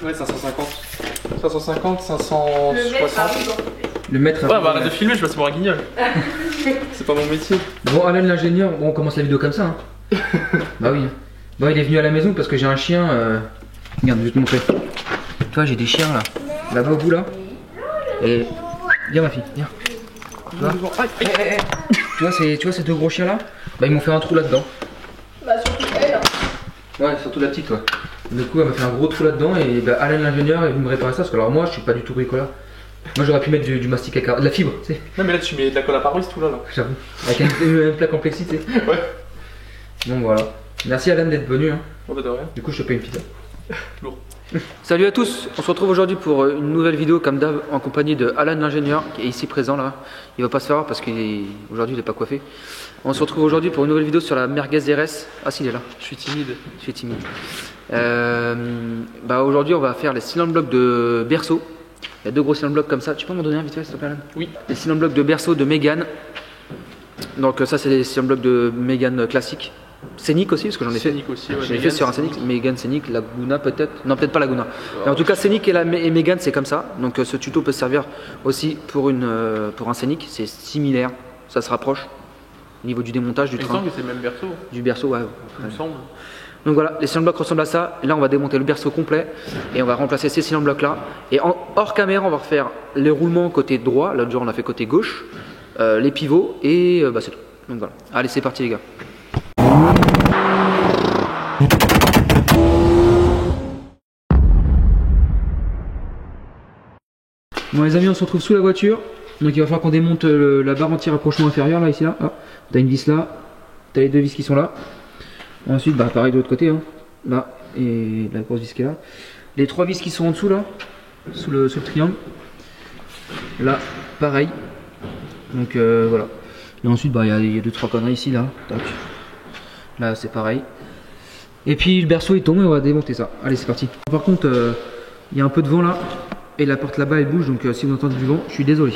Ouais, 550. 550, 560. Le maître. Ouais, bah arrête de filmer, je passe pour un guignol. C'est pas mon métier. Bon, Alan l'ingénieur, bon, on commence la vidéo comme ça. Hein. Bah oui. Bon, il est venu à la maison parce que j'ai un chien. Regarde, je vais te montrer. Tu vois, j'ai des chiens là. Là-bas au bout là. Et. Viens, ma fille, viens. Tu vois, tu vois ces deux gros chiens là. Bah, ils m'ont fait un trou là-dedans. Bah, surtout elle. Ouais, surtout la petite, ouais. Du coup, elle m'a fait un gros trou là-dedans et bah, Alan l'ingénieur est venu me réparer ça parce que alors moi, je suis pas du tout bricoleur. Moi, j'aurais pu mettre du mastic à carreaux, de la fibre, tu sais. Non, mais là, tu mets de la colle à pare-brise tout là. J'avoue. Avec une plaque complexité. Ouais. Donc voilà. Merci Alan d'être venu. Hein. Bon, bah de rien. Du coup, je te paye une pizza. Lourd. Salut à tous, on se retrouve aujourd'hui pour une nouvelle vidéo comme d'hab en compagnie de Alan l'ingénieur qui est ici présent là. Il va pas se faire voir parce qu'aujourd'hui il est pas coiffé. On se retrouve aujourd'hui pour une nouvelle vidéo sur la merguez RS. Ah si, il est là. Je suis timide. Je suis timide. Bah aujourd'hui on va faire les cylindres blocs de Berceau. Il y a deux gros cylindres blocs comme ça. Tu peux m'en donner un vite fait s'il te plaît Alan? Oui. Les cylindres blocs de Berceau de Mégane. Donc ça c'est les cylindres blocs de Mégane classique. Scénic aussi parce que j'en ai fait. Scénic aussi, ouais. J'en ai fait sur un Scénic, Mégane Scénic, Laguna peut-être. Non, peut-être pas Laguna. Mais en tout cas Scénic et Mégane c'est comme ça. Donc ce tuto peut servir aussi pour un Scénic, c'est similaire, ça se rapproche au niveau du démontage du Il me train. semble que c'est le même berceau. Du berceau, ouais. Il me semble. Donc voilà, les cylindres blocs ressemblent à ça. Et là on va démonter le berceau complet et on va remplacer ces cylindres blocs là. Et hors caméra on va refaire les roulements côté droit, l'autre jour on a fait côté gauche, les pivots et bah c'est tout. Donc voilà, allez c'est parti les gars. Bon les amis, on se retrouve sous la voiture. Donc il va falloir qu'on démonte la barre anti-rapprochement inférieur là, ici là. Ah, t'as une vis là, t'as les deux vis qui sont là. Ensuite bah pareil de l'autre côté hein. Là, et la grosse vis qui est là. Les trois vis qui sont en dessous là, sous le triangle. Là, pareil. Donc voilà. Et ensuite bah il y a deux trois conneries ici là. Tac. Là c'est pareil. Et puis le berceau il tombe et on va démonter ça. Allez c'est parti. Par contre il y a un peu de vent là. Et la porte là-bas elle bouge donc si vous entendez du vent, je suis désolé.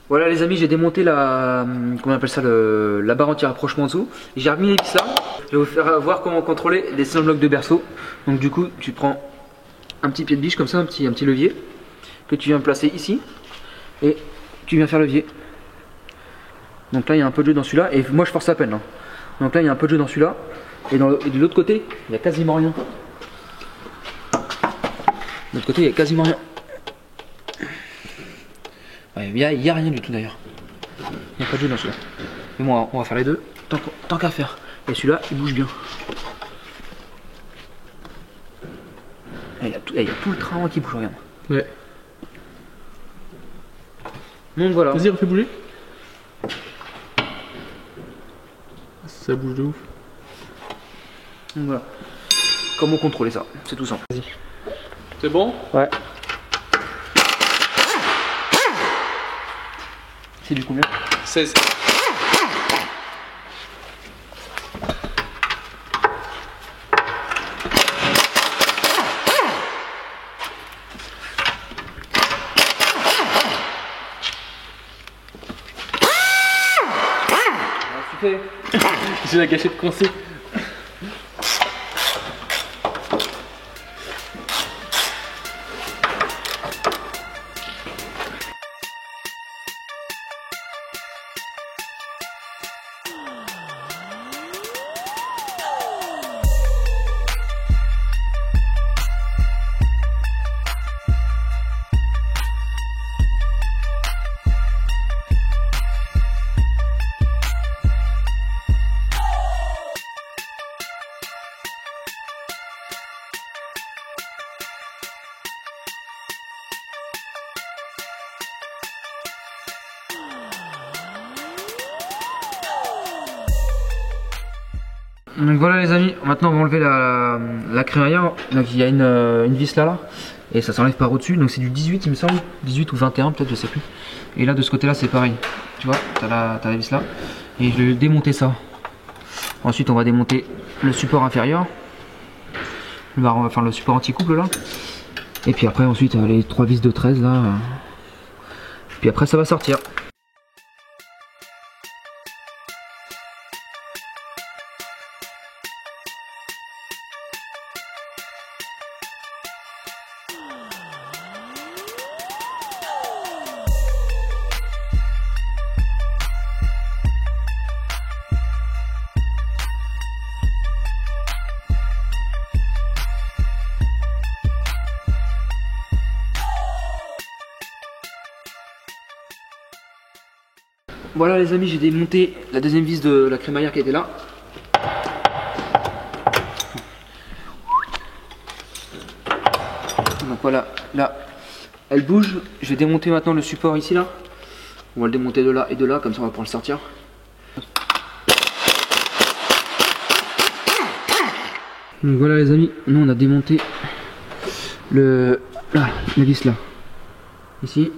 Voilà les amis, j'ai démonté la comment on appelle ça, la barre anti-rapprochement en dessous. J'ai remis les vis là. Je vais vous faire voir comment contrôler les cylindres blocs de berceau. Donc du coup tu prends un petit pied de biche comme ça, un petit levier que tu viens placer ici et tu viens faire levier. Donc là il y a un peu de jeu dans celui-là et moi je force à peine. Hein. Donc là il y a un peu de jeu dans celui-là et de l'autre côté il n'y a quasiment rien. De l'autre côté, il n'y a quasiment rien. Ouais, il n'y a rien du tout d'ailleurs. Il n'y a pas de jeu dans celui-là. Mais bon, on va faire les deux, tant qu'à faire. Et celui-là, il bouge bien. Il y a tout le train qui bouge, regarde. Ouais. Donc voilà. Vas-y, refais bouger. Ça bouge de ouf. Donc voilà. Comment contrôler ça? C'est tout simple. Vas-y. C'est bon? Ouais. C'est du combien? 16. J'ai la gâchette coincée. Donc voilà les amis, maintenant on va enlever la crémaillère. Donc il y a une vis là, et ça s'enlève par au dessus, donc c'est du 18 il me semble, 18 ou 21 peut-être, je sais plus. Et là de ce côté là c'est pareil, tu vois, t'as la vis là, et je vais démonter ça. Ensuite on va démonter le support inférieur, enfin le support anti-couple là, et puis après ensuite les trois vis de 13 là, puis après ça va sortir. voilà les amis, j'ai démonté la deuxième vis de la crémaillère qui était là. Donc voilà, là, elle bouge. Je vais démonter maintenant le support ici là. On va le démonter de là et de là, comme ça on va pouvoir le sortir. Donc voilà les amis, nous on a démonté la vis là. Ici,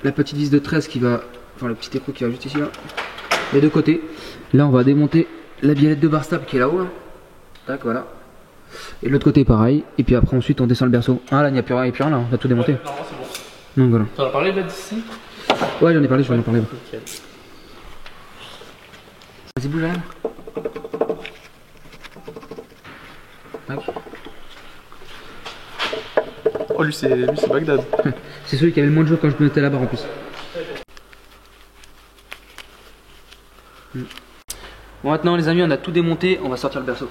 la petite vis de 13 qui va, enfin le petit écrou qui va juste ici là. Les deux côtés. Là on va démonter la biellette de bar stable qui est là-haut là. Tac, voilà. Et de l'autre côté pareil. Et puis après ensuite on descend le berceau. Ah là il n'y a plus rien là, on a tout démonté. Ouais, non, c'est bon. Donc voilà. T'en as parlé là d'ici? Ouais j'en ai parlé, j'en ai parlé. Nickel. Vas-y bouge là. Tac. Oh lui c'est Bagdad. C'est celui qui avait le moins de jeu quand je me mettais la barre en plus. Bon maintenant les amis on a tout démonté, on va sortir le berceau.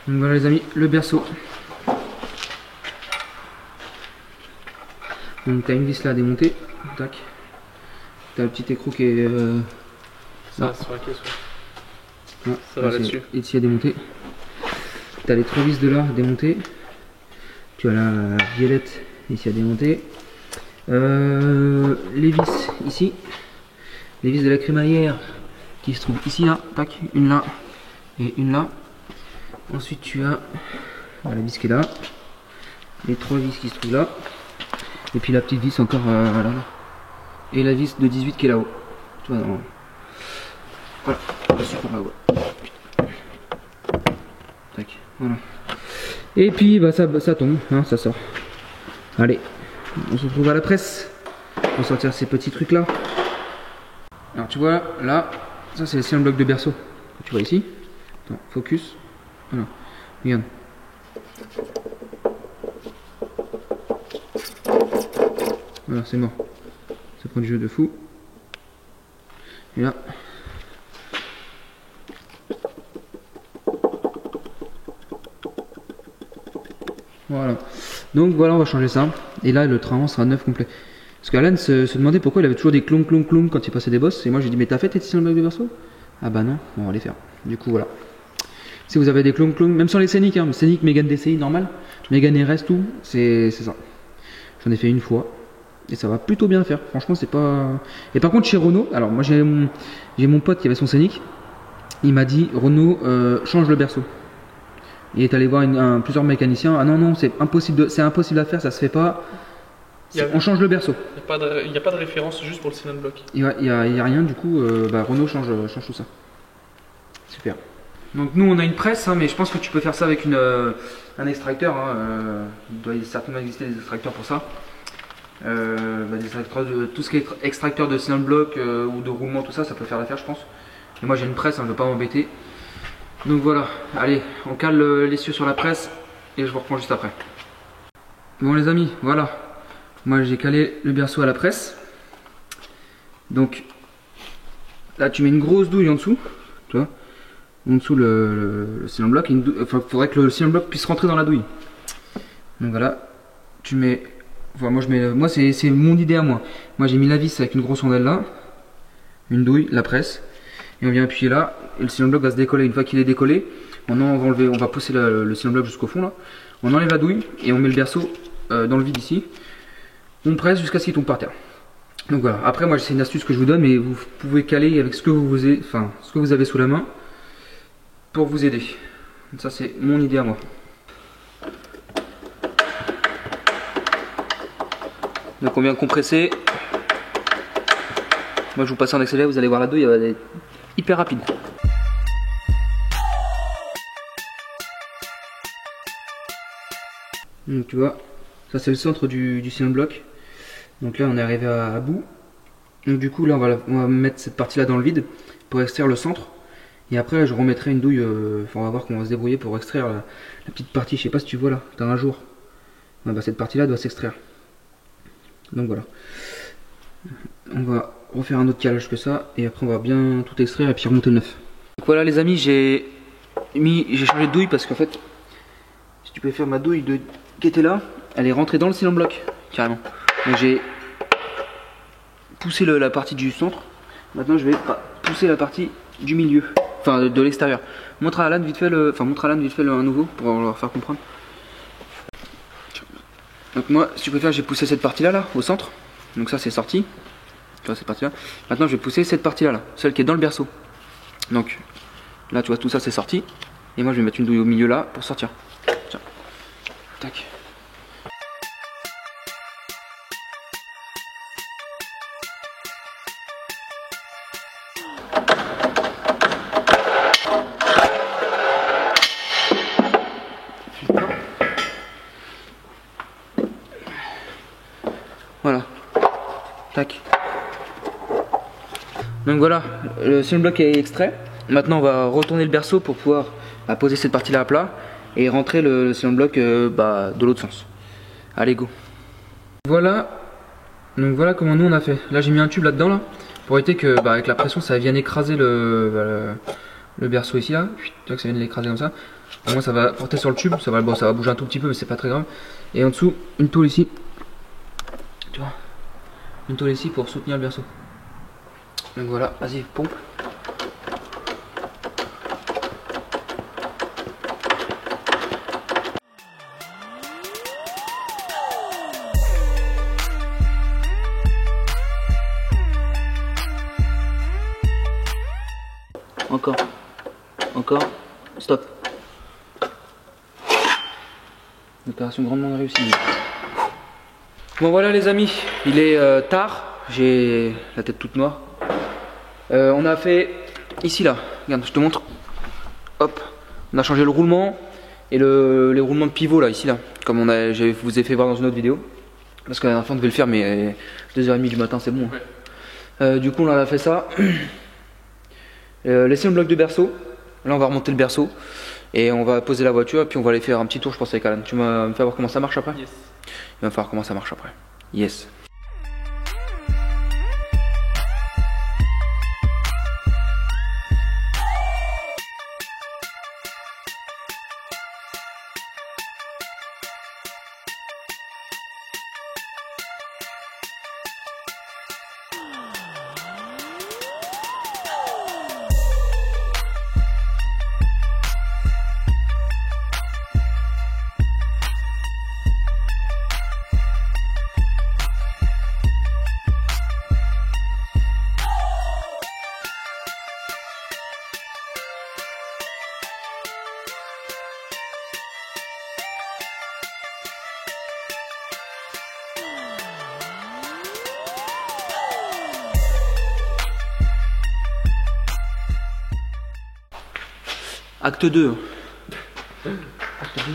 Donc voilà les amis, le berceau. Donc t'as une vis là à démonter, tac. T'as le petit écrou qui est Ça, sur la caisse, ouais. là. Ça va là-dessus. Ici à démonter. T'as les trois vis de là à démonter. Tu as la violette ici à démonter. Les vis ici. Les vis de la crémaillère qui se trouvent ici là, tac, une là et une là. Ensuite tu as la vis qui est là, les trois vis qui se trouvent là, et puis la petite vis encore là, et la vis de 18 qui est là-haut. Tu vois, voilà, super là-haut. Tac, voilà. Et puis bah ça tombe, hein, ça sort. Allez, on se retrouve à la presse pour sortir ces petits trucs là. Alors tu vois là, ça c'est le bloc de berceau. Tu vois ici. Attends, focus. Voilà, regarde. Voilà, c'est mort. Ça prend du jeu de fou. Et là. Voilà. Donc voilà, on va changer ça. Et là, le train sera neuf complet. Parce qu'Alan se demandait pourquoi il avait toujours des clonks quand il passait des bosses. Et moi, j'ai dit, mais t'as fait tes sur le bloc de berceau? Ah bah non, on va les faire. Du coup, voilà. Si vous avez des clonks, même sur les scéniques, hein, scénique, Mégane DCI normal, Mégane RS, tout, c'est ça. J'en ai fait une fois et ça va plutôt bien faire. Franchement, c'est pas. Et par contre, chez Renault, alors moi j'ai mon pote qui avait son scénique, il m'a dit Renault change le berceau. Il est allé voir plusieurs mécaniciens. Ah non, c'est impossible à faire, ça se fait pas. On change le berceau. Il n'y a pas de référence juste pour le cylinder block. Il y a rien, du coup, Renault change tout ça. Super. Donc nous on a une presse, hein, mais je pense que tu peux faire ça avec un extracteur. Hein, il doit certainement exister des extracteurs pour ça. Des extracteurs tout ce qui est extracteur de cylinder block ou de roulement, tout ça, ça peut faire l'affaire, je pense. Et moi j'ai une presse, hein, je ne veux pas m'embêter. Donc voilà, allez, on cale l'essieu sur la presse et je vous reprends juste après. Bon les amis, voilà. Moi j'ai calé le berceau à la presse. Donc là tu mets une grosse douille en dessous, tu vois. En dessous le cylinder block, il faudrait que le cylinder block puisse rentrer dans la douille. Donc voilà, tu mets, enfin, moi c'est mon idée à moi. Moi j'ai mis la vis avec une grosse rondelle là, une douille, la presse, et on vient appuyer là, et le cylinder block va se décoller. Une fois qu'il est décollé, on va pousser le cylinder block jusqu'au fond là, on enlève la douille et on met le berceau dans le vide ici. On presse jusqu'à ce qu'il tombe par terre. Donc voilà, après moi c'est une astuce que je vous donne, mais vous pouvez caler avec ce que vous avez sous la main pour vous aider. Ça c'est mon idée à moi. Donc on vient compresser. Moi je vous passe en accéléré, vous allez voir la douille, elle va être hyper rapide. Donc tu vois, ça c'est le centre du cylinder block. Donc là on est arrivé à bout. Donc du coup là on va mettre cette partie là dans le vide pour extraire le centre. Et après je remettrai une douille, enfin on va voir comment on va se débrouiller pour extraire la petite partie, je sais pas si tu vois là, dans un jour. Ouais, bah, cette partie là doit s'extraire. Donc voilà. On va refaire un autre calage que ça et après on va bien tout extraire et puis remonter le neuf. Donc voilà les amis, j'ai changé de douille parce qu'en fait, si tu peux faire ma douille qui était là, elle est rentrée dans le cylinder block carrément. Donc j'ai poussé la partie du centre. Maintenant je vais pousser la partie du milieu, enfin de l'extérieur. Montre à Alan vite fait un nouveau pour leur faire comprendre. Donc moi, si tu préfères, j'ai poussé cette partie là au centre. Donc ça c'est sorti. Tu vois cette partie là. Maintenant je vais pousser cette partie là, celle qui est dans le berceau. Donc là tu vois tout ça c'est sorti. Et moi je vais mettre une douille au milieu là pour sortir. Tiens. Tac. Voilà. Tac. Donc voilà, le cylinder block est extrait. Maintenant on va retourner le berceau pour pouvoir poser cette partie là à plat et rentrer le cylinder block de l'autre sens. Allez go. Voilà. Donc voilà comment nous on a fait. Là j'ai mis un tube là dedans là pour éviter que avec la pression ça vienne écraser le berceau ici là. Tu vois que ça vienne l'écraser comme ça. Au moins ça va porter sur le tube, ça va bouger un tout petit peu mais c'est pas très grave. Et en dessous une tôle ici. Tu vois, une tôle ici pour soutenir le berceau. Donc voilà, vas-y, pompe. Encore, stop. Opération grandement réussie. Bon voilà les amis, il est tard, j'ai la tête toute noire. On a fait ici là, regarde je te montre. Hop, on a changé le roulement et les roulements de pivot là, ici là. Comme je vous ai fait voir dans une autre vidéo. Parce que la dernière fois on devait le faire mais 2h30 du matin c'est bon. Ouais. Du coup on a fait ça. Laisser le bloc de berceau. Là on va remonter le berceau. Et on va poser la voiture et puis on va aller faire un petit tour je pense avec Alan. Tu vas me faire voir comment ça marche après? Yes. Il va me faire voir comment ça marche après. Yes. Acte 2. Acte 2.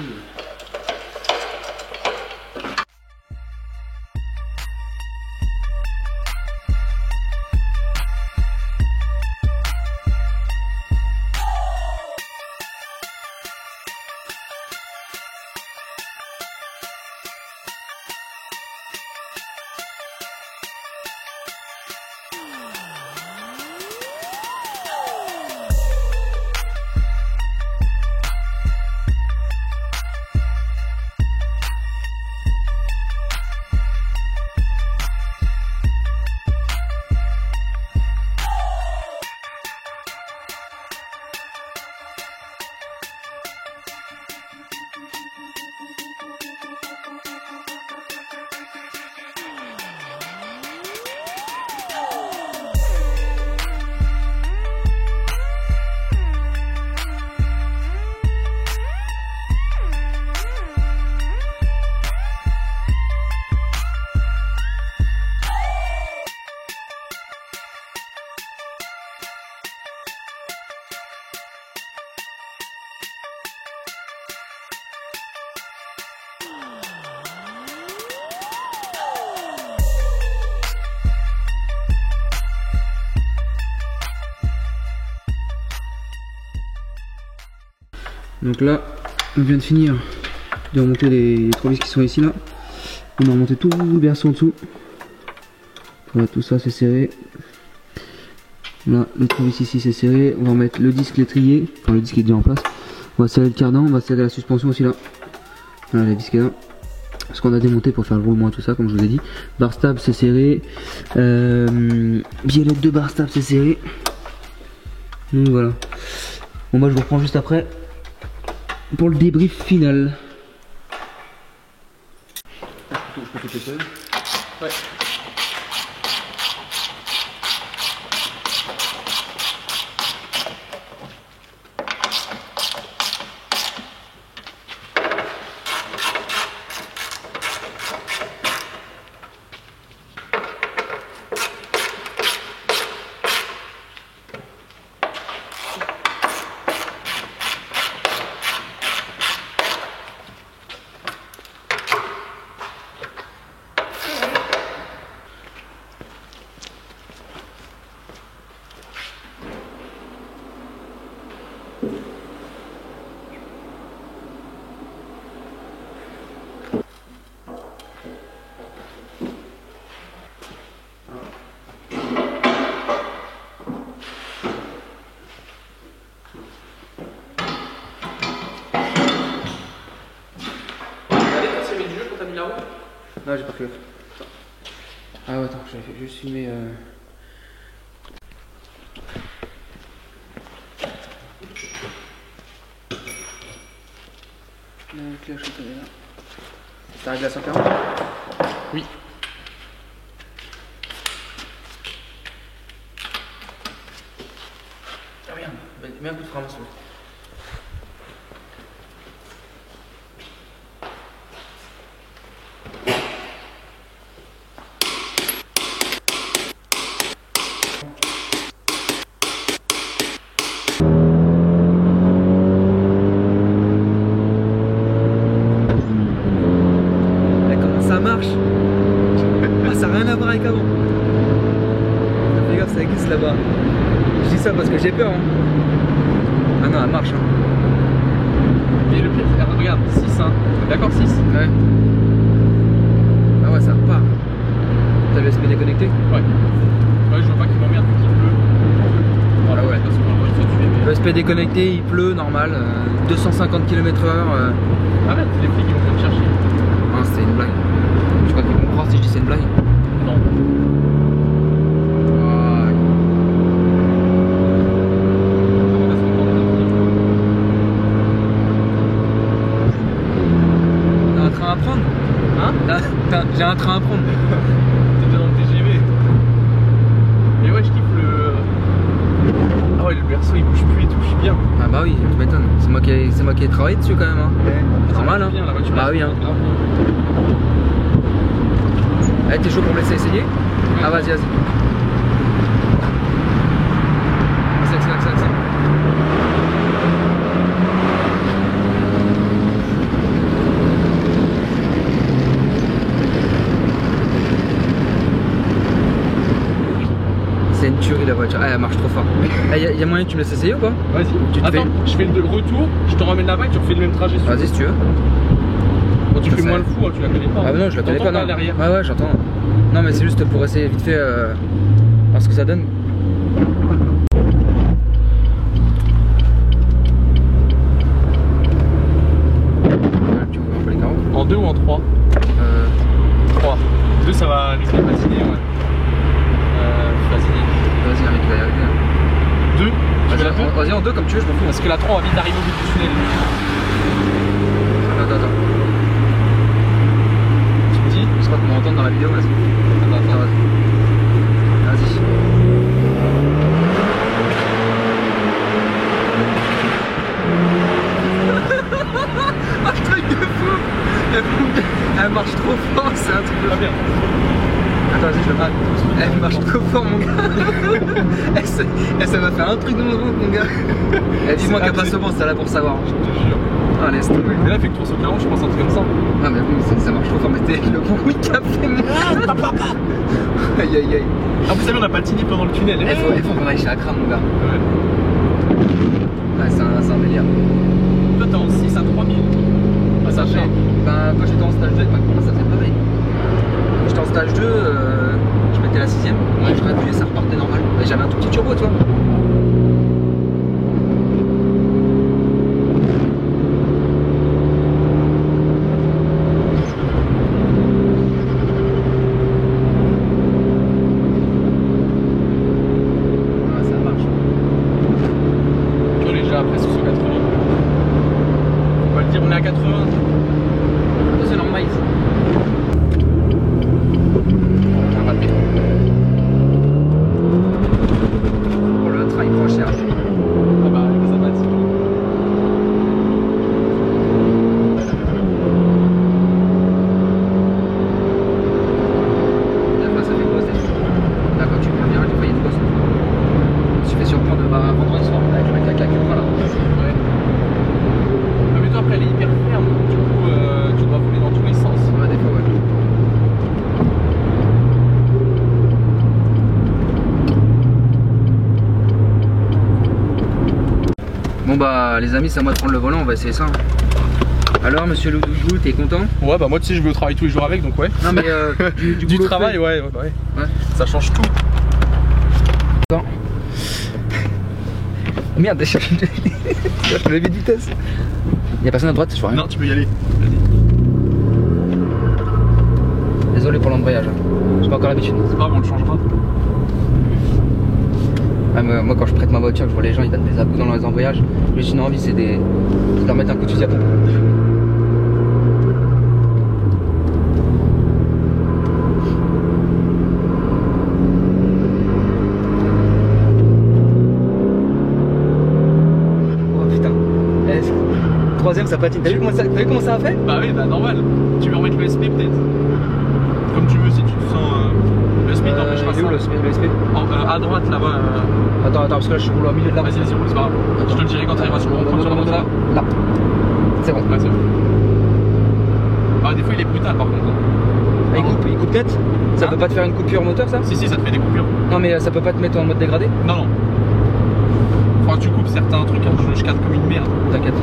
Donc là, on vient de finir de remonter les 3 vis qui sont ici là. On a remonté tout le berceau en dessous. Voilà, tout ça c'est serré. Là, les 3 vis ici c'est serré. On va remettre le disque l'étrier. Enfin, le disque est déjà en place. On va serrer le cardan, on va serrer la suspension aussi là. Voilà, le disque est là. Ce qu'on a démonté pour faire le roulement et tout ça, comme je vous ai dit. Bar stable c'est serré. Biellette de bar stable c'est serré. Donc voilà. Bon bah je vous reprends juste après pour le débrief final. Je peux tout seul. Ouais. Non, j'ai pas fait. Ah ouais, attends, j'avais juste filmé. Donc là, je suis tombé là. T'as réglé à 140? Oui. Ah merde, mets un coup de frein, s'il vous plaît. Ça marche. Ah, ça n'a rien à voir avec avant. Fais gaffe, ça glisse là-bas. Je dis ça parce que j'ai peur. Hein. Ah non, elle marche. Hein. Mais le pire, regarde, 6 hein. D'accord, 6. Ouais. Ah ouais, ça repart. T'as le SP déconnecté? Ouais. Ouais, je vois pas qu'il m'emmerde vu qu'il pleut. Voilà, ouais, parce qu'on va se tuer. Le SP déconnecté, il pleut, normal. 250 km/h. Arrête, les flics ils vont venir me chercher. Ah, c'était une blague. Tu crois qu'ils vont me croire si je dis c'est une blague? Non. T'as un train à prendre? Hein? J'ai un train à prendre. T'es déjà dans le TGV. Mais ouais, je kiffe le. Ah ouais, le berceau il bouge plus et tout, je suis bien. Ah bah oui, tu m'étonnes. C'est moi qui ai travaillé dessus quand même. Hein. Ouais. C'est normal, hein. Bien, la voiture, Bah oui, hein. grave bien. Allez, t'es chaud pour me laisser essayer? Ah vas-y, vas-y. Accélère. C'est une tuerie la voiture. Ah, elle marche trop fort. Y a moyen que tu me laisses essayer ou pas? Vas-y. Tu te Attends, fais- je fais le retour, je te ramène là-bas et tu refais le même trajet. Vas-y si tu veux. Bon, tu Ça, fais ça- moins le fou, hein, tu la connais pas. Ah bah non, je la connais pas, T'entends non. derrière. Ouais, j'entends. Non, mais c'est juste pour essayer vite fait voir ce que ça donne. Voilà, tu ouvres un peu les carreaux. En 2 ou en 3? 3. 2 ça va laisser patiner, ouais. Vas-y. Vas-y, mec, il va y arriver. 2? Tu veux la 2? Vas-y, en deux comme tu veux, je m'en fous. Parce que la 3 on va vite arriver au bout du tunnel. Attends. Tu me dis? Je sais pas comment entendre dans la vidéo, vas-y. Attends. Vas-y. Ah, truc de fou. Elle marche trop fort, c'est un truc de Pas fou. bien. Attends, vas-y, je le mets. Elle marche trop fort, mon gars. Ça m'a fait un truc dans le ventre, mon gars. Dis-moi qu'elle passe au vent, c'est là pour savoir. Je te jure. Ah, laisse tomber. Mais là, fait que 340, je pense un truc comme ça. Ah, mais oui, ça marche trop fort, mais t'es le bruit qu'a fait, mon gars. Aïe. Ah, vous savez, on a patiné pendant le tunnel. Il faut qu'on aille chez Akram, mon gars. Ouais. Ouais, c'est un délire. Toi t'es en 6 à 3000. Ah, ça fait. Ben, quand j'étais en stage 2 avec ma copain, ça faisait pareil. Quand j'étais en stage 2, je mettais la 6ème, je graduais, ça repartait normal. Et j'avais un tout petit turbo, toi. On est à 80. Ça, c'est normal ici. On a raté. Oh, le train il prend cher. Ah bah avec ça va être. La fois ça fait quoi cette fois? Là quand tu préviens, des fois il y a de quoi. Tu te fais surprendre vendredi soir avec le mec à la claque, voilà. Ouais. Mais toi après elle est hyper ferme, du coup tu dois voler dans tous les sens. Ouais, des fois ouais. Bon bah les amis, c'est à moi de prendre le volant, on va essayer ça. Alors monsieur Loudoudou, t'es content? Ouais bah moi tu sais je vais au travail tous les jours avec donc ouais. Non mais du travail fait. ouais. Ça change tout. Oh, merde, je l'ai mis de vitesse. Y'a personne à droite, je vois rien. Non tu peux y aller. Désolé pour l'embrayage, j'ai pas encore l'habitude. C'est pas grave on le changera. Ah, moi quand je prête ma voiture, je vois les gens ils donnent des à-coups dans les embrayages. J'ai juste une envie, c'est de leur mettre un coup de fusil à pompe. Oh putain. Troisième ça patine. T'as vu comment ça a fait? Bah oui bah normal. Tu veux remettre le SP peut-être? Comme tu veux si tu te sens. Le SP t'empêchera ça. Il est où le SP? À droite là-bas. Attends, parce que là je suis au milieu de la route. Vas-y roule, c'est pas grave. Je te le dirai quand tu arriveras sur le rond-point sur la droite. Là. C'est bon. Ouais c'est bon. Ah des fois il est brutal par contre. Ah, il coupe net? Ça Hein? peut pas te faire une coupure moteur ça? Si ça te fait des coupures. Non mais ça peut pas te mettre en mode dégradé? Non. Faudra que tu coupes certains trucs, hein. Je cadre comme une merde. T'inquiète.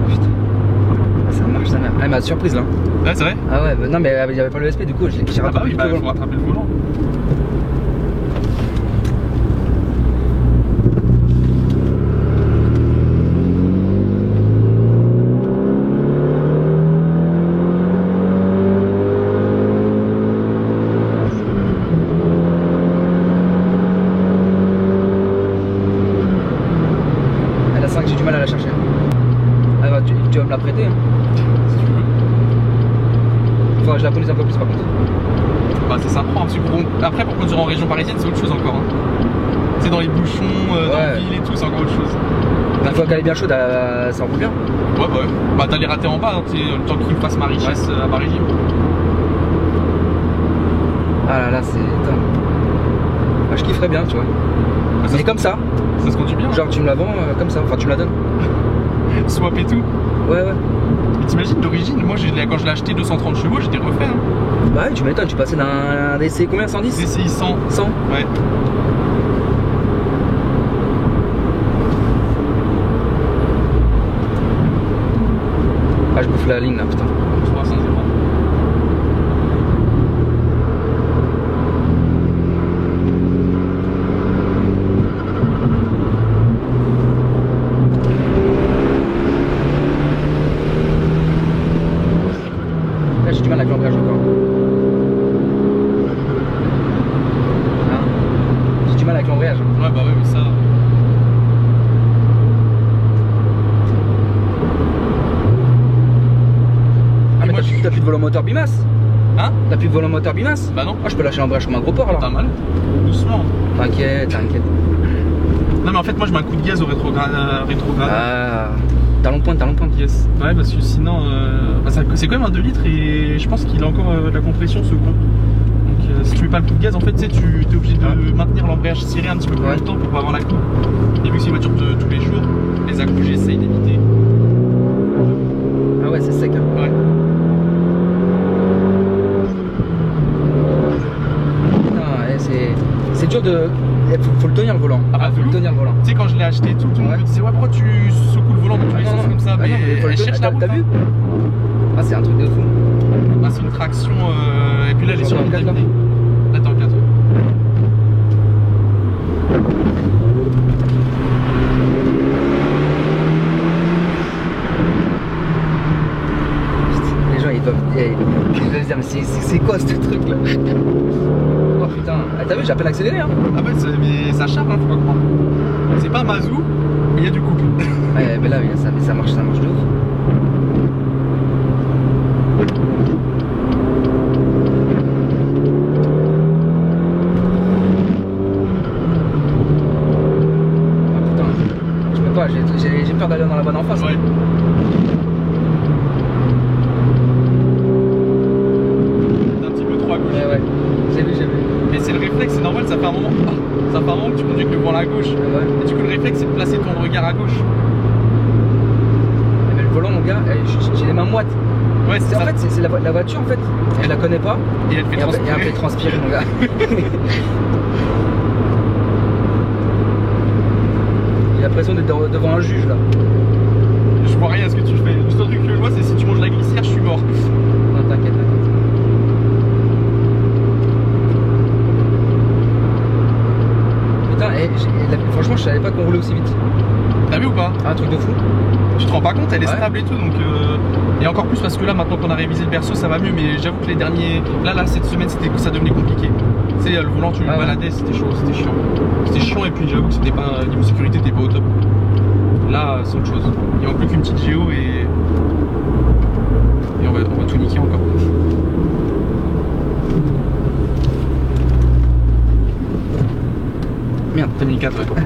Oh, putain. Ça marche sa mère. Elle m'a surprise là. Ouais c'est vrai. Ah ouais, bah, non mais il y avait pas le SP du coup, j'ai Ah bah rattrapé oui, le bah volant. faut rattraper le volant. Elle a 5, j'ai du mal à la chercher. Ah bah tu vas me la prêter hein. Si tu veux. Faudra que je la conduise un peu plus par contre. Bah ça s'apprend, parce que après pour conduire en région parisienne c'est autre chose encore. Hein. C'est dans les bouchons, dans la ville et tout, c'est encore autre chose. Une fois qu'elle est bien chaude, ça roule bien. Ouais bah ouais. Bah t'as les ratés en bas, hein, le temps qu'il me fasse ma richesse à ma régime. Ah là là, c'est... Moi je kifferais bien, tu vois. Bah, Mais comme ça, ça se conduit bien. genre tu me la vends comme ça, enfin tu me la donnes. Swap et tout. Ouais. Mais t'imagines d'origine, moi quand je l'ai acheté 230 chevaux, j'étais refait. Hein. Bah oui, tu m'étonnes, tu passais d'un DC combien? 110? DCI 100. 100? Ouais. Ah je bouffe la ligne là, putain. 300 0. Là j'ai du mal avec l'embrayage encore. Hein? J'ai du mal avec l'embrayage. Ouais bah ouais mais ça. Ah mais moi, t'as plus de volant moteur bimasse? Hein? T'as plus de volant moteur bimasse? Bah non. Ah je peux lâcher l'embrayage comme un gros porc alors. Pas mal. Doucement. T'inquiète. Non mais en fait moi je mets un coup de gaz au rétrograde. Ah, talon de pointe. Yes. Ouais parce que sinon bah, c'est quand même un 2 litres et je pense qu'il a encore de la compression ce con. Donc si tu mets pas le coup de gaz en fait tu es obligé de maintenir l'embrayage serré un petit peu plus longtemps pour pas avoir la coupe. Et vu que c'est une voiture de tous les jours, les à-coups j'essaye d'éviter. Ah ouais c'est sec hein. Ouais. Putain, c'est dur de... faut le tenir le volant. Ah bah, faut le tenir le volant. Tu sais, quand je l'ai acheté, tout le monde Ouais. me disait ouais, pourquoi tu secoues le volant dans tous les sens comme ça? Ah Mais non, faut le elle tenir. cherche la route. T'as vu? Ah, c'est un truc de fou. Ah, c'est une traction. Et puis là, elle est sur Dans le le cadre, là. Là, dans le cadre. Les gens ils doivent se dire mais c'est quoi ce truc là? Oh putain, ah, t'as vu j'ai à peine accéléré hein. Ah bah, mais ça charge, hein, faut pas croire. C'est pas Mazou, mais il y a du couple. Ouais mais là ça marche de ouf. Ah putain, je peux pas, j'ai peur d'aller dans la bonne en face. Ouais. Un petit peu trop à gauche. Ouais, j'ai vu. Mais c'est le réflexe, c'est normal, ça fait un moment. Ah, ça fait un moment que tu conduis avec le volant à gauche. Ouais. Et du coup, le réflexe, c'est de placer ton regard à gauche. Mais le volant mon gars, j'ai les mains moites. Ouais, c'est En ça. fait c'est la voiture en fait, je la connais pas. Et elle fait Et elle transpirer. fait transpirer mon gars. J'ai l'impression d'être devant un juge là. Je vois rien à ce que tu fais. Le seul truc que je vois, c'est si tu manges la glissière, je suis mort. Non t'inquiète. Putain, franchement je savais pas qu'on roulait aussi vite. T'as vu ou pas? Un truc de fou. Tu te rends pas compte, elle est Ouais. stable et tout, donc et encore plus parce que là, maintenant qu'on a révisé le berceau, ça va mieux. Mais j'avoue que les derniers, là, cette semaine, ça devenait compliqué. Tu sais, le volant, tu le Ah ouais. baladais, c'était chaud, c'était chiant. C'était chiant et puis j'avoue que c'était pas niveau sécurité, t'es pas au top. Là, c'est autre chose. Il manque plus qu'une petite géo et on va tout niquer encore. Merde, 2004, ouais.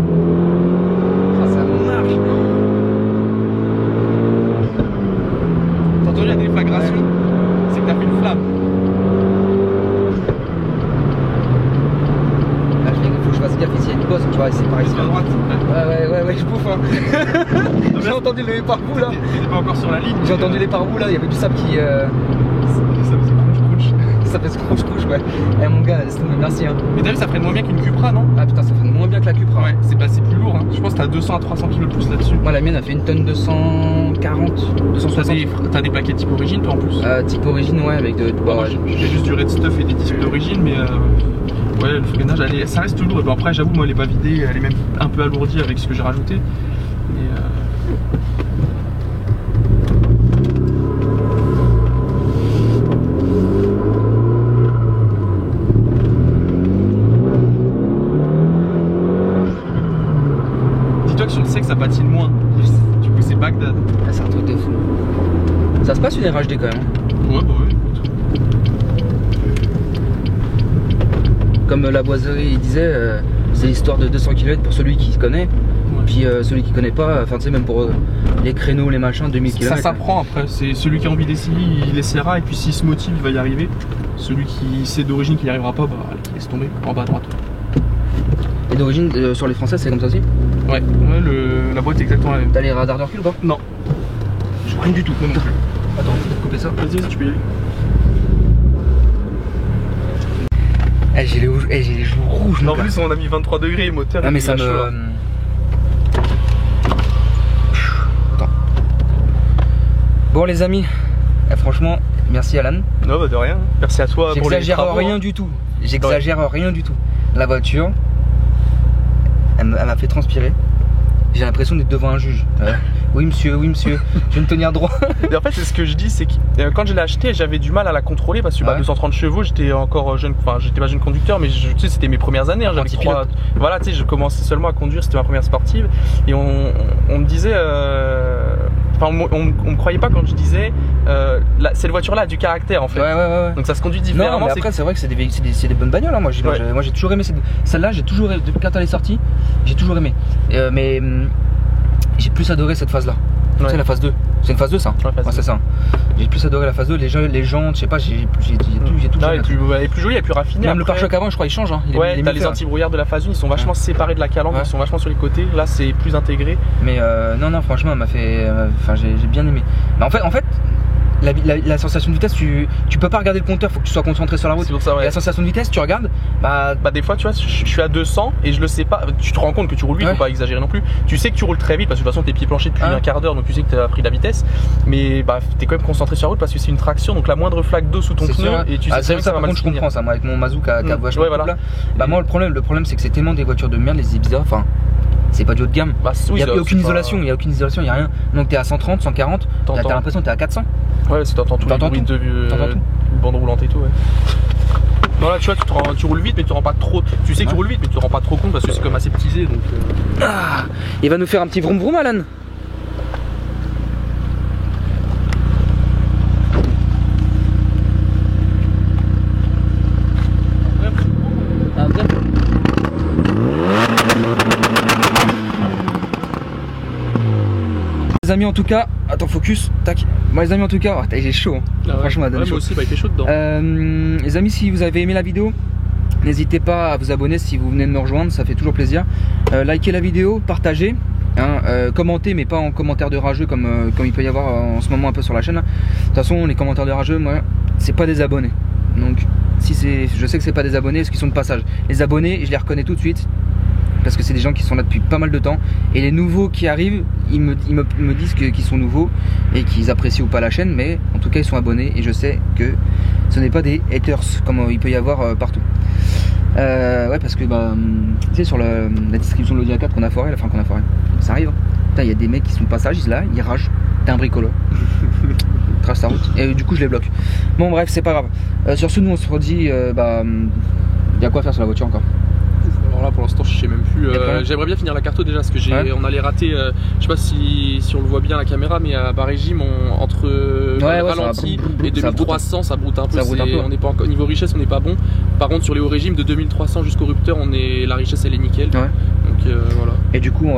Ah, ça marche. T'as entendu la déflagration? C'est que t'as fait une flamme. Là, faut que je fasse gaffe ici, il y a une bosse, tu vois, c'est pareil. Sur la droite. Ouais, je bouffe hein. J'ai entendu les pare-boues là. T'étais pas encore sur la ligne. J'ai entendu les pare-boues là, il y avait du sable qui. Ça faisait crunch. Ça fait couche ouais. Eh mon gars, laisse tomber, merci hein. Mais t'as vu, ça ferait moins bien qu'une Cupra, non? Ah putain, ça fait moins bien que la Cupra. Ouais, c'est plus lourd, hein. Je pense que t'as 200 à 300 kg de plus là-dessus. Moi la mienne a fait une tonne 240, 260. T'as des plaquettes type origine, toi en plus? Type origine ouais, avec de. Bon, moi, j'ai juste du red stuff et des disques d'origine, mais ouais, le freinage, ça reste lourd. Bon, après, j'avoue, moi, elle est pas vidée, elle est même un peu alourdie avec ce que j'ai rajouté. Mais dis-toi que sur le sec, ça patine moins. Du coup, c'est Bagdad. Ah, c'est un truc de fou. Ça se passe une RHD quand même. Ouais, bah ouais, écoute. Comme la boiserie il disait, c'est l'histoire de 200 km pour celui qui se connaît. Ouais. Puis celui qui connaît pas, enfin tu sais même pour les créneaux, les machins, 2000 km. Ça s'apprend après, c'est celui qui a envie d'essayer, il essaiera et puis s'il se motive, il va y arriver. Celui qui sait d'origine qu'il n'y arrivera pas, bah laisse tomber, en bas à droite. Et d'origine sur les Françaises c'est comme ça aussi? Ouais, la boîte est exactement la même. T'as les radars de recul ou pas? Non, Je vois rien du tout. moi non plus. Attends, faut peut-être couper ça. Vas-y, tu peux y aller. J'ai les joues rouges. En mon gars. plus, on a mis 23 degrés, le moteur. Ah mais il ça est chaud, là. me... Attends. Bon les amis, franchement, merci Alan. Non, bah de rien. Merci à toi pour les J'exagère travaux. rien du tout. J'exagère rien du tout. La voiture, elle m'a fait transpirer. J'ai l'impression d'être devant un juge. Oui monsieur, je vais me tenir droit. Et en fait, c'est ce que je dis, c'est que quand je l'ai acheté, j'avais du mal à la contrôler parce que Ouais. 230 chevaux, j'étais encore jeune, enfin j'étais pas jeune conducteur, mais tu sais, c'était mes premières années, hein, j'avais Petit 3, voilà, tu sais, je commençais seulement à conduire, c'était ma première sportive, et on me disait, enfin on me croyait pas quand je disais, cette voiture-là a du caractère en fait, Ouais. donc ça se conduit Non, différemment. mais après c'est vrai que c'est des bonnes bagnoles. Hein. Moi j'ai toujours aimé celle-là. J'ai toujours depuis quand elle est sortie, j'ai toujours aimé. Mais j'ai plus adoré cette phase-là. Ouais. Tu sais la phase 2. C'est une phase 2 ça. Ouais, phase 2. C'est ça. J'ai plus adoré la phase 2. Les jantes, je sais pas, j'ai tout. Non, elle est plus jolie, elle est plus raffinée. Même le après. pare-choc avant, je crois, il change. Hein. Ouais, t'as les anti-brouillards de la phase 1, ils sont vachement séparés de la calandre, Ouais. ils sont vachement sur les côtés. Là, c'est plus intégré. Mais non, franchement, elle m'a fait. Enfin, j'ai bien aimé. Mais en fait, la sensation de vitesse, tu peux pas regarder le compteur, faut que tu sois concentré sur la route. C'est pour ça, ouais. Et la sensation de vitesse, tu regardes, Bah des fois tu vois, je suis à 200 et je le sais pas, tu te rends compte que tu roules vite, Ouais. faut pas exagérer non plus. Tu sais que tu roules très vite parce que de toute façon t'es pieds planchés depuis un quart d'heure, donc tu sais que t'as pris de la vitesse. Mais bah t'es quand même concentré sur la route parce que c'est une traction, donc la moindre flaque d'eau sous ton c'est pneu sûr. et tu sais Ah, très bien que ça va par mal contre, je finir. comprends ça, moi avec mon Mazou qui a vachement Ouais, de couple, voilà. là. Bah moi le problème c'est que c'est tellement des voitures de merde, les Ibiza, enfin c'est pas du haut de gamme. Bah, Il oui, y a c'est aucune pas- isolation, il y a n'y a rien. Donc t'es à 130, 140, t'as T'entends. l'impression que t'es à 400. Ouais, c'est t'entends tout, les T'entends bruits tout. de T'entends tout. bande roulante et tout, ouais. Non là tu vois, tu roules vite mais tu te rends pas trop. Tu sais que tu roules vite mais tu te rends pas trop compte parce que c'est comme aseptisé donc. Ah, il va nous faire un petit vroom vroom, Alan. Un vrai. Les amis, en tout cas, attends, focus, tac. Bon, les amis, en tout cas, j'ai chaud, hein. Ah ouais. Franchement, ça donne Ouais, chaud. moi aussi, bah il fait chaud dedans. Les amis, si vous avez aimé la vidéo, n'hésitez pas à vous abonner si vous venez de me rejoindre, ça fait toujours plaisir. Likez la vidéo, partagez, hein, commentez, mais pas en commentaire de rageux comme il peut y avoir en ce moment un peu sur la chaîne. Là. De toute façon, les commentaires de rageux, moi, c'est pas des abonnés. Donc, si je sais que c'est pas des abonnés, parce qu'ils sont de passage. Les abonnés, je les reconnais tout de suite. Parce que c'est des gens qui sont là depuis pas mal de temps. Et les nouveaux qui arrivent, ils me disent qu'ils sont nouveaux et qu'ils apprécient ou pas la chaîne, mais en tout cas ils sont abonnés et je sais que ce n'est pas des haters comme il peut y avoir partout. Ouais, parce que bah, tu sais, sur la distribution de l'Audi A4 qu'on a foiré, ça arrive. Hein. Putain, il y a des mecs qui sont de passage, ils sont là, ils ragent. T'es un bricoleur. Trace ta route. Et du coup je les bloque. Bon bref, c'est pas grave. Sur ce, nous on se redit, il y a quoi à faire sur la voiture encore. Alors là pour l'instant je sais même plus. Y a pas. J'aimerais bien finir la carto déjà parce que on allait rater. Je sais pas si on le voit bien à la caméra, mais à bas régime entre le ralenti et 2300 ça broute un peu. On n'est pas encore niveau richesse, on n'est pas bon. Par contre sur les hauts régimes de 2300 jusqu'au rupteur, la richesse elle est nickel. Ouais. Donc voilà. Et du coup,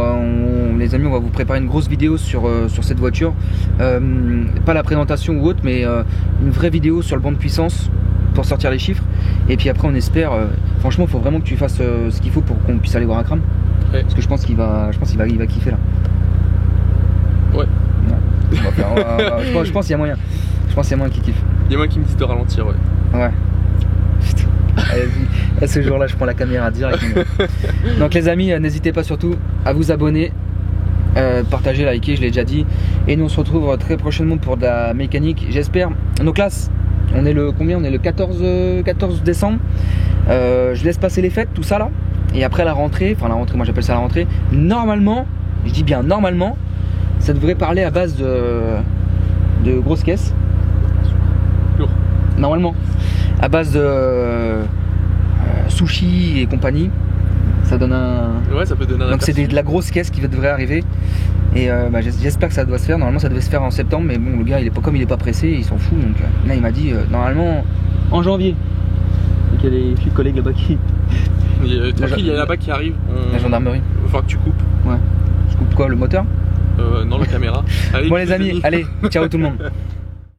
les amis, on va vous préparer une grosse vidéo sur cette voiture. Pas la présentation ou autre, mais une vraie vidéo sur le banc de puissance pour sortir les chiffres. Et puis après, on espère. Franchement, il faut vraiment que tu fasses ce qu'il faut pour qu'on puisse aller voir Akram. Ouais. Parce que je pense qu'il va kiffer là. Ouais. Je pense qu'il y a moyen. Je pense qu'il y a moyen qu'il kiffe. Il y a moins qui me disent de ralentir, ouais. Ouais. Putain. Allez, ce jour-là, je prends la caméra direct. Donc les amis, n'hésitez pas surtout à vous abonner, partager, liker, je l'ai déjà dit. Et nous on se retrouve très prochainement pour de la mécanique, j'espère. Donc là, on est le combien? On est le 14 décembre. Je laisse passer les fêtes, tout ça là. Et après la rentrée, moi j'appelle ça la rentrée. Normalement, je dis bien normalement, ça devrait parler à base de grosses caisses. Lourd. Normalement, à base de sushi et compagnie, ça donne un. Ouais, ça peut donner un. Donc c'est de la grosse caisse qui devrait arriver. Et j'espère que ça doit se faire. Normalement, ça devait se faire en septembre, mais bon, le gars, comme il est pas pressé, il s'en fout. Donc là, il m'a dit normalement en janvier. Donc il y a des filles collègues là-bas qui. Il y a là-bas qui arrive. La gendarmerie. Enfin que tu coupes. Ouais. Je coupe quoi, le moteur? Non, la caméra. Allez, bon les amis, allez, ciao tout le monde.